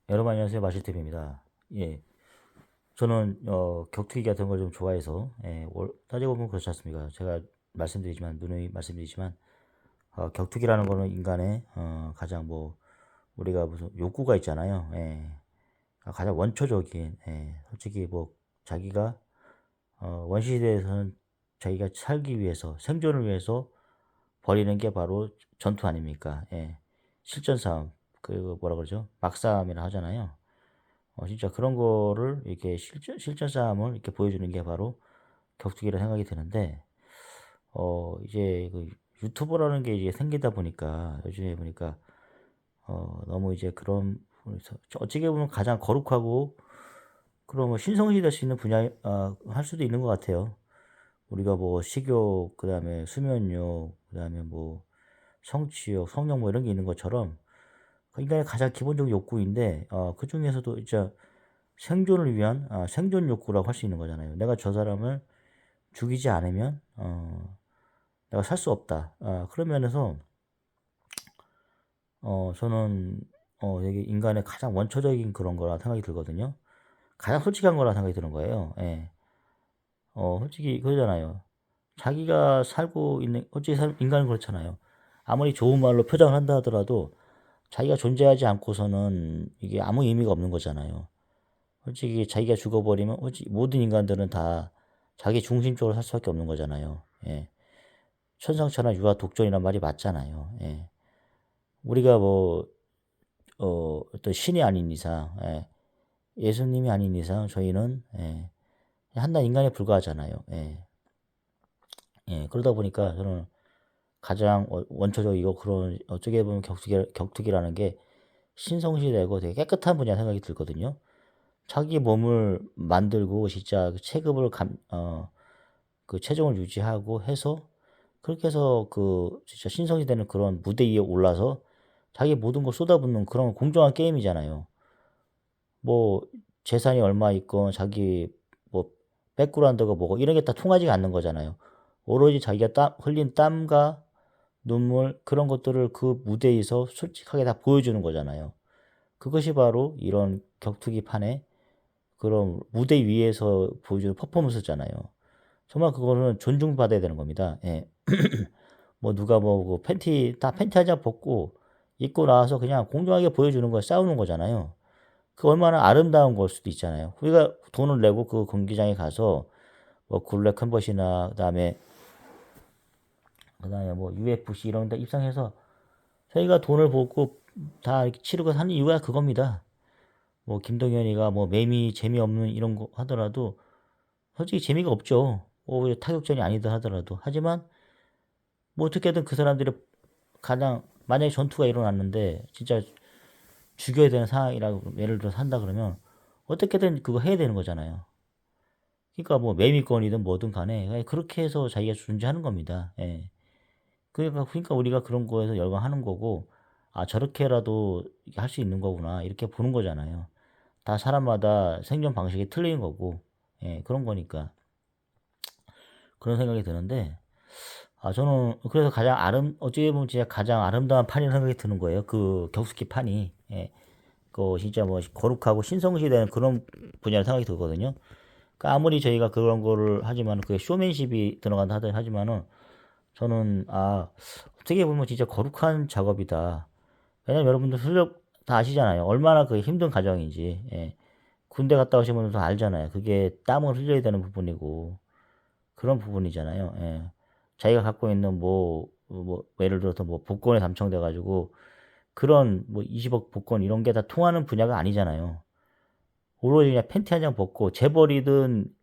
여러분 안녕하세요. 마실TV입니다. 예. 저는 격투기 같은 걸 좀 좋아해서 따지고 보면 그렇지 않습니까? 제가 누누이 말씀드리지만 격투기라는 거는 인간의 가장 뭐 우리가 무슨 욕구가 있잖아요. 예. 가장 원초적인 솔직히 뭐 자기가 원시시대에서는 자기가 살기 위해서 생존을 위해서 벌이는 게 바로 전투 아닙니까? 예. 실전 싸움 그리고 뭐라 그러죠? 막싸움이라 하잖아요. 진짜 그런 거를 이렇게 실전 싸움을 이렇게 보여주는 게 바로 격투기라 생각이 드는데, 이제 그 유튜버라는 게 이제 생기다 보니까 요즘에 보니까, 너무 이제 그런 부분에서 어찌게 보면 가장 거룩하고 그런 뭐 신성시 될 수 있는 분야, 할 수도 있는 것 같아요. 우리가 뭐 식욕, 그 다음에 수면욕, 그 다음에 뭐 성취욕, 성욕 뭐 이런 게 있는 것처럼 그 인간의 가장 기본적인 욕구인데, 그 중에서도 진짜 생존을 위한 생존 욕구라고 할 수 있는 거잖아요. 내가 저 사람을 죽이지 않으면 내가 살 수 없다. 그런 면에서 저는 되게 인간의 가장 원초적인 그런 거라 생각이 들거든요. 가장 솔직한 거라 생각이 드는 거예요. 예. 솔직히 그러잖아요. 자기가 살고 있는 인간은 그렇잖아요. 아무리 좋은 말로 표장을 한다 하더라도 자기가 존재하지 않고서는 이게 아무 의미가 없는 거잖아요. 솔직히 자기가 죽어버리면 모든 인간들은 다 자기 중심적으로 살 수밖에 없는 거잖아요. 예. 천상천하 유아 독존이란 말이 맞잖아요. 예. 우리가 뭐, 어떤 신이 아닌 이상, 예수님이 아닌 이상 저희는, 한낱 인간에 불과하잖아요. 예. 예. 그러다 보니까 저는 가장 원초적이고 그런 어떻게 보면 격투기라는 게 신성시되고 되게 깨끗한 분야 생각이 들거든요. 자기 몸을 만들고 진짜 그 그 체중을 유지하고 해서 그렇게 해서 그 진짜 신성이 되는 그런 무대 위에 올라서 자기 모든 걸 쏟아붓는 그런 공정한 게임이잖아요. 뭐 재산이 얼마 있건 자기 뭐 백그라운드가 뭐고 이런 게 다 통하지가 않는 거잖아요. 오로지 자기가 흘린 땀과 눈물 그런 것들을 그 무대에서 솔직하게 다 보여주는 거잖아요. 그것이 바로 이런 격투기 판의 그런 무대 위에서 보여주는 퍼포먼스잖아요. 정말 그거는 존중받아야 되는 겁니다. 예. 뭐 누가 뭐 그 팬티 한 장 벗고 입고 나와서 그냥 공정하게 보여주는 거 싸우는 거잖아요. 그 얼마나 아름다운 걸 수도 있잖아요. 우리가 돈을 내고 그 경기장에 가서 뭐 굴레 컨버시나 그다음에 뭐 UFC 이런 데 입상해서 저희가 돈을 벌고 다 이렇게 치르고 하는 이유가 그겁니다. 뭐 김동현이가 뭐 매미 재미없는 이런 거 하더라도 솔직히 재미가 없죠. 타격전이 아니든 하더라도. 하지만 뭐 어떻게든 그 사람들이 가장 만약에 전투가 일어났는데 진짜 죽여야 되는 상황이라고 예를 들어서 한다 그러면 어떻게든 그거 해야 되는 거잖아요. 그러니까 뭐 매미권이든 뭐든 간에 그렇게 해서 자기가 존재하는 겁니다. 예. 그러니까 우리가 그런 거에서 열광하는 거고 저렇게라도 할 수 있는 거구나 이렇게 보는 거잖아요. 다 사람마다 생존 방식이 틀린 거고 그런 거니까 그런 생각이 드는데 저는 그래서 어찌 보면 진짜 가장 아름다운 판이라는 생각이 드는 거예요. 그 격투기 판이. 예. 그 진짜 뭐 거룩하고 신성시되는 그런 분야로 생각이 들거든요. 그러니까 아무리 저희가 그런 거를 하지만 그게 쇼맨십이 들어간다 하지만은 저는 어떻게 보면 진짜 거룩한 작업이다. 왜냐면 여러분들 실력 다 아시잖아요. 얼마나 그 힘든 과정인지. 예. 군대 갔다 오신 분들도 알잖아요. 그게 땀을 흘려야 되는 부분이고 그런 부분이잖아요. 예. 자기가 갖고 있는 뭐 예를 들어서 뭐 복권에 당첨돼 가지고 그런 뭐 20억 복권 이런 게 다 통하는 분야가 아니잖아요. 오로지 그냥 팬티 한 장 벗고 재벌이든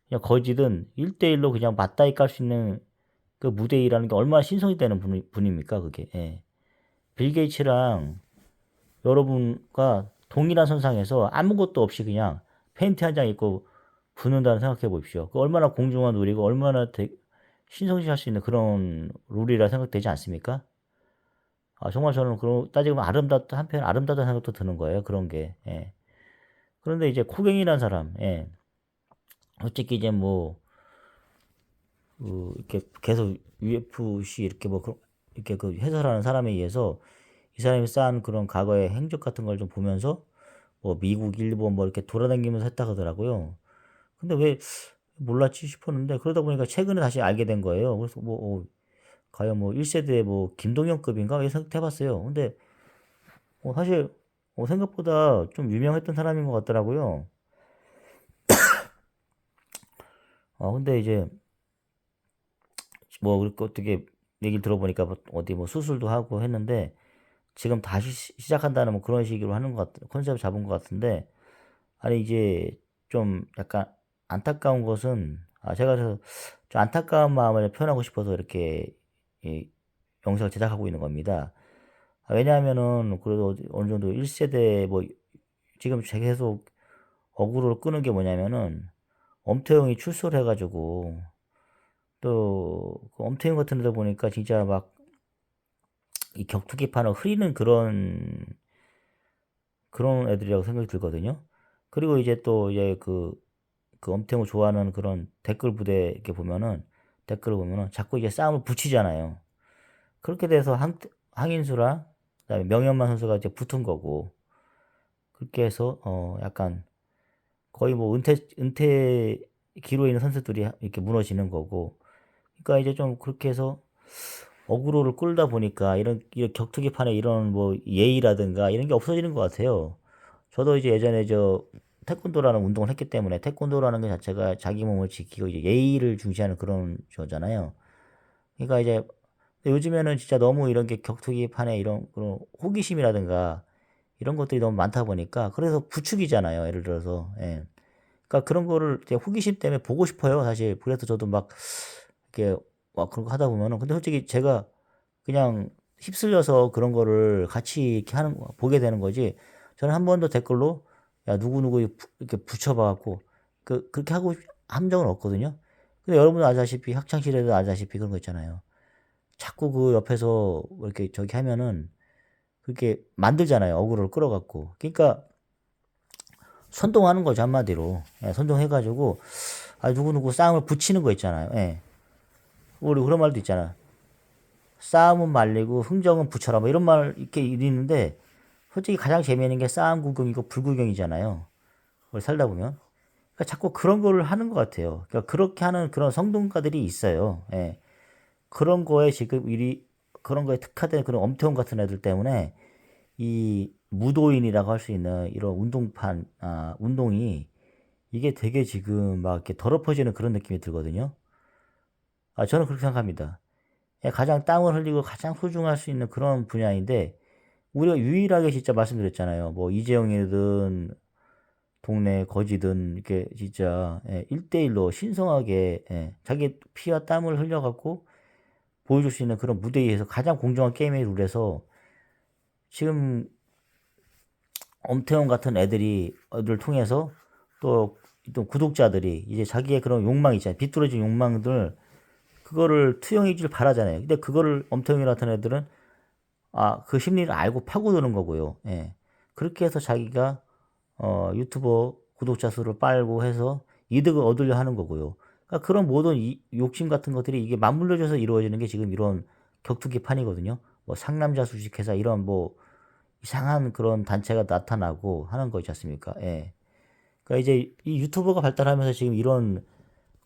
그냥 거지든 1대1로 그냥 맞다이 깔 수 있는 그 무대이라는 게 얼마나 신성이 되는 분입니까, 그게. 예. 빌 게이츠랑 여러분과 동일한 선상에서 아무것도 없이 그냥 팬티 한 장 입고 붙는다는 생각해 보십시오. 그 얼마나 공정한 룰이고 얼마나 신성시할 수 있는 그런 룰이라 생각되지 않습니까? 정말 저는 그런 따지면 한편 아름답다는 생각도 드는 거예요. 그런 게. 예. 그런데 이제 코갱이라는 사람, 솔직히 이제 뭐 이렇게 계속 UFC 이렇게 이렇게 그 해설하는 사람에 의해서 이 사람이 쌓은 그런 과거의 행적 같은 걸 좀 보면서 뭐 미국, 일본 뭐 이렇게 돌아다니면서 했다 하더라고요. 근데 왜 몰랐지 싶었는데 그러다 보니까 최근에 다시 알게 된 거예요. 그래서 뭐 과연 뭐 1세대 뭐 김동연급인가 이렇게 생각해봤어요. 근데 사실 생각보다 좀 유명했던 사람인 것 같더라고요. 근데 이제 뭐 그렇게 어떻게 얘기를 들어보니까 뭐 어디 뭐 수술도 하고 했는데 지금 다시 시작한다는 뭐 그런 식으로 하는 것 같, 컨셉을 잡은 것 같은데 아니 이제 좀 약간 안타까운 것은 제가 그래서 좀 안타까운 마음을 표현하고 싶어서 이렇게 이 영상을 제작하고 있는 겁니다. 왜냐하면은 그래도 어느 정도 1세대 뭐 지금 제가 계속 어그로를 끄는 게 뭐냐면은 엄태웅이 출소를 해가지고 또그 엄태웅 같은 데 보니까 진짜 막 이 격투기판을 흐리는 그런 애들이라고 생각이 들거든요. 그리고 이제 또 이제 그 엄태웅을 좋아하는 그런 댓글 부대 이렇게 보면은 댓글을 보면은 자꾸 이제 싸움을 붙이잖아요. 그렇게 돼서 항인수랑 그다음에 명현만 선수가 이제 붙은 거고 그렇게 해서 약간 거의 뭐 은퇴 기로에 있는 선수들이 이렇게 무너지는 거고 그러니까 이제 좀 그렇게 해서 어그로를 끌다 보니까 이런 격투기판에 이런 뭐 예의라든가 이런 게 없어지는 것 같아요. 저도 이제 예전에 태권도라는 운동을 했기 때문에 태권도라는 것 자체가 자기 몸을 지키고 이제 예의를 중시하는 그런 거잖아요. 그러니까 이제 요즘에는 진짜 너무 이런 게 격투기판에 이런 그런 호기심이라든가 이런 것들이 너무 많다 보니까 그래서 부추기잖아요. 예를 들어서 예. 그러니까 그런 거를 이제 호기심 때문에 보고 싶어요. 사실 그래서 저도 막 이렇게 막 그런 거 하다 보면은 근데 솔직히 제가 그냥 휩쓸려서 그런 거를 같이 이렇게 보게 되는 거지. 저는 한 번도 댓글로 야 누구누구 이렇게 붙여봐갖고 그렇게 하고 한 적은 없거든요. 근데 여러분 아시다시피 학창 시절에도 아시다시피 그런 거 있잖아요. 자꾸 그 옆에서 뭐 이렇게 저기 하면은 그렇게 만들잖아요. 어그로를 끌어갖고. 그러니까 선동하는 거죠 한마디로. 예, 선동해가지고 누구누구 싸움을 붙이는 거 있잖아요. 예. 우리 그런 말도 있잖아. 싸움은 말리고 흥정은 붙여라. 뭐 이런 말 이렇게 있는데 솔직히 가장 재미있는 게 싸움 구경이고 불구경이잖아요. 우리 살다 보면. 그러니까 자꾸 그런 거를 하는 것 같아요. 그러니까 그렇게 하는 그런 성동가들이 있어요. 예. 그런 거에 지금 그런 거에 특화된 그런 엄태웅 같은 애들 때문에 이 무도인이라고 할 수 있는 이런 운동이 이게 되게 지금 막 이렇게 더럽혀지는 그런 느낌이 들거든요. 저는 그렇게 생각합니다. 예, 가장 땀을 흘리고 가장 소중할 수 있는 그런 분야인데 우리가 유일하게 진짜 말씀드렸잖아요. 뭐 이재용이든 동네 거지든 이렇게 진짜 1대1로 신성하게 자기 피와 땀을 흘려갖고 보여줄 수 있는 그런 무대에 의해서 가장 공정한 게임의 룰에서 지금 엄태웅 같은 애들을 통해서 또 구독자들이 이제 자기의 그런 욕망 있잖아요. 비뚤어진 욕망들 그거를 투영해 줄 바라잖아요. 근데 그거를 엄태웅이 같은 애들은 그 심리를 알고 파고드는 거고요. 예. 그렇게 해서 자기가 유튜버 구독자 수를 빨고 해서 이득을 얻으려 하는 거고요. 그러니까 그런 모든 욕심 같은 것들이 이게 맞물려져서 이루어지는 게 지금 이런 격투기 판이거든요. 뭐 상남자 주식회사 이런 뭐 이상한 그런 단체가 나타나고 하는 거 있지 않습니까? 예. 그러니까 이제 이 유튜버가 발달하면서 지금 이런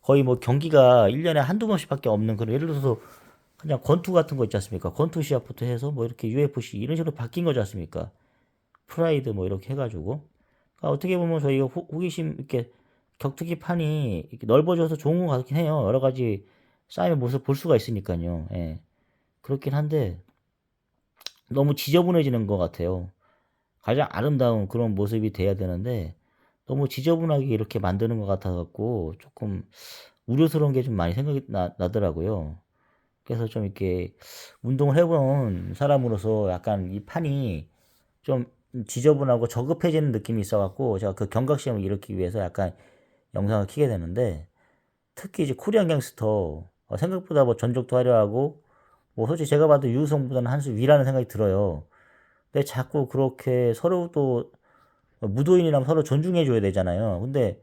거의 뭐 경기가 1년에 한두 번씩밖에 없는 그런 예를 들어서 그냥 권투 같은 거 있지 않습니까? 권투 시합부터 해서 뭐 이렇게 UFC 이런 식으로 바뀐 거지 않습니까? 프라이드 뭐 이렇게 해가지고 그러니까 어떻게 보면 저희가 호기심 이렇게 격투기 판이 이렇게 넓어져서 좋은 것 같긴 해요. 여러 가지 싸움의 모습 볼 수가 있으니까요. 예. 그렇긴 한데 너무 지저분해지는 것 같아요. 가장 아름다운 그런 모습이 돼야 되는데 너무 지저분하게 이렇게 만드는 것 같아 갖고 조금 우려스러운 게 좀 많이 생각이 나더라고요. 그래서 좀 이렇게 운동을 해본 사람으로서 약간 이 판이 좀 지저분하고 저급해지는 느낌이 있어갖고 제가 그 경각심을 일으키기 위해서 약간 영상을 키게 되는데 특히 이제 코리안 갱스터 생각보다 뭐 전적도 화려하고 뭐 솔직히 제가 봐도 유우성보다는 한 수 위라는 생각이 들어요. 근데 자꾸 그렇게 서로 또 무도인이라면 서로 존중해줘야 되잖아요. 근데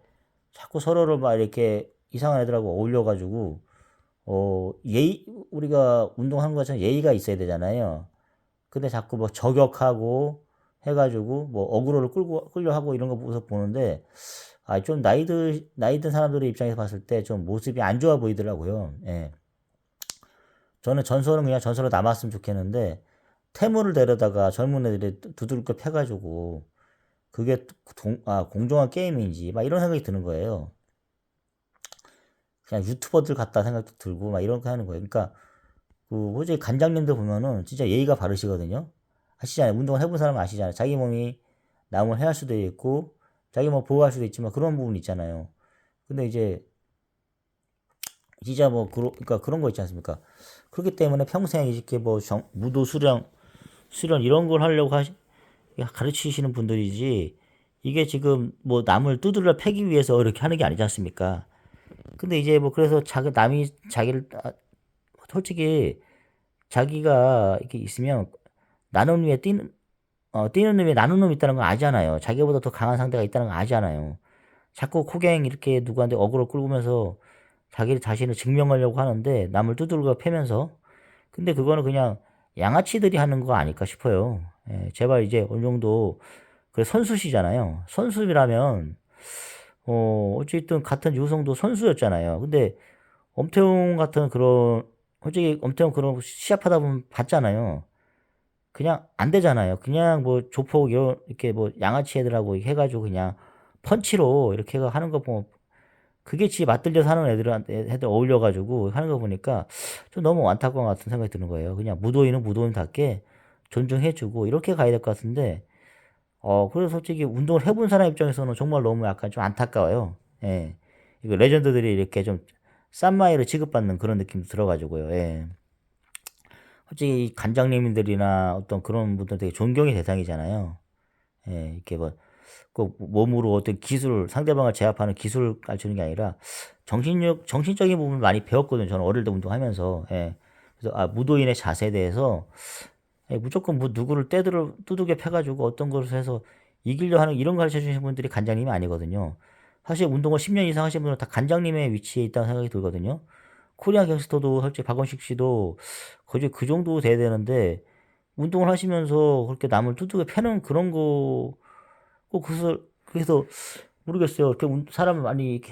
자꾸 서로를 막 이렇게 이상한 애들하고 어울려가지고 우리가 운동하는 것처럼 예의가 있어야 되잖아요. 근데 자꾸 뭐 저격하고 해가지고 뭐 어그로를 끌려 하고 이런 거 모습 보는데 좀 나이 든 사람들의 입장에서 봤을 때 좀 모습이 안 좋아 보이더라고요. 예. 저는 전설은 그냥 전설로 남았으면 좋겠는데 태물을 데려다가 젊은 애들이 두들겨 패가지고 그게 공정한 게임인지 막 이런 생각이 드는 거예요. 그냥 유튜버들 같다 생각도 들고 막 이런 거 하는 거예요. 그러니까 그 호주의 관장님들 보면은 진짜 예의가 바르시거든요. 아시잖아요. 운동을 해본 사람은 아시잖아요. 자기 몸이 남을 해할 수도 있고 자기 몸 보호할 수도 있지만 그런 부분 있잖아요. 근데 이제 진짜 뭐 그러니까 그런 거 있지 않습니까? 그렇기 때문에 평생 이렇게 뭐 무도 수련 이런 걸 하려고 가르치시는 분들이지 이게 지금 뭐 남을 두들려 패기 위해서 이렇게 하는 게 아니지 않습니까? 근데 이제 뭐 그래서 남이 자기를 솔직히 자기가 이렇게 있으면 나눈 위에 뛰는 놈이 나눈 놈이 있다는 거 아잖아요. 자기보다 더 강한 상대가 있다는 거 아잖아요. 자꾸 코갱 이렇게 누구한테 어그로 끌면서 자기 자신을 증명하려고 하는데 남을 두들겨 패면서 근데 그거는 그냥 양아치들이 하는 거 아닐까 싶어요. 예, 제발 이제 어느 정도 그 선수시잖아요. 선수라면 어쨌든 같은 유성도 선수였잖아요. 근데 엄태웅 같은 그런 솔직히 엄태웅 그런 거 시합하다 보면 봤잖아요. 그냥 안 되잖아요. 그냥 뭐 조폭 이렇게 뭐 양아치 애들하고 해가지고 그냥 펀치로 이렇게 하는 거 보면 그게 지 맞들려서 하는 애들 어울려가지고 하는 거 보니까 좀 너무 안타까운 것 같은 생각이 드는 거예요. 그냥 무도인은 무도인답게 존중해주고 이렇게 가야 될 것 같은데 그래서 솔직히 운동을 해본 사람 입장에서는 정말 너무 약간 좀 안타까워요. 예. 이거 레전드들이 이렇게 좀 싼마이로 취급받는 그런 느낌도 들어가지고요. 예. 솔직히 관장님들이나 어떤 그런 분들 되게 존경의 대상이잖아요. 예, 이렇게 뭐, 꼭 몸으로 어떤 기술, 상대방을 제압하는 기술을 가르치는 게 아니라 정신적인 부분을 많이 배웠거든요. 저는 어릴 때 운동하면서. 예. 그래서, 무도인의 자세에 대해서 예, 무조건 뭐 누구를 두들겨 패가지고 어떤 것을 해서 이기려 하는 이런 거 가르쳐 주시는 분들이 관장님이 아니거든요. 사실 운동을 10년 이상 하신 분들은 다 관장님의 위치에 있다는 생각이 들거든요. 코리안 갱스터도 솔직히 박원식 씨도 거의 그 정도 돼야 되는데 운동을 하시면서 그렇게 남을 두들겨 패는 그런 거 꼭 그래서 모르겠어요. 이렇게 사람을 많이